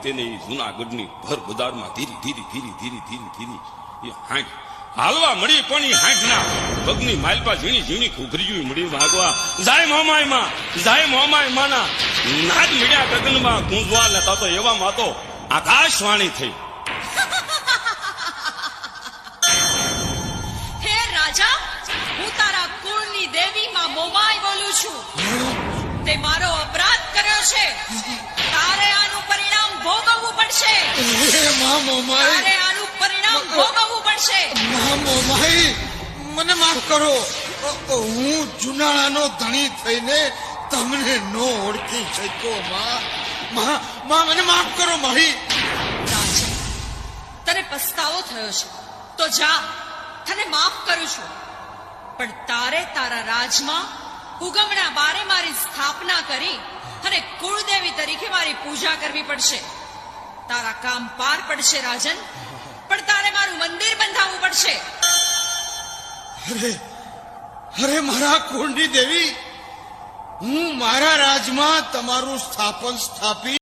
તેને એ જૂનાગઢની ભર બજારમાં ધીરી ધીરી ધીરી ધીરી ધીરી ધીરી એ હાંઠ હાલવા મળી પણ એ હાંઠના પગની માલપા ઝીણી ઝીણી ઘૂઘરીયું મળી ભાગવા જાય મોમાય માના નાદ મળ્યા ગગનમાં ગુંજવા લેતા તો એવામાં તો આકાશવાણી થઈ. હે રાજા, હું તારા કુળની દેવી માં મોમાય બોલું છું. તે મારો અપરાધ કર્યો છે. તારે આનું પરિણામ ભોગવવું પડશે. તારે આનું પરિણામ ભોગવવું પડશે. મને માફ કરો. હું જુનાળાનો ધણી થઈને તમને નો ઓળખી શક્યો. માં મને માફ કરો. માહી રાજા, તને પસ્તાવો થયો છે તો જા, તને માફ કરું છું. પણ તારે તારા રાજમાં ઉગમણા બારે મારી સ્થાપના કરી અને કુળદેવી તરીકે મારી પૂજા કરવી પડશે. તારા કામ પાર પડશે રાજન, પણ તારે મારું મંદિર બંધાવવું પડશે. અરે મારા કુળની દેવી, હું મારા રાજમાં તમારું સ્થાપન સ્થાપી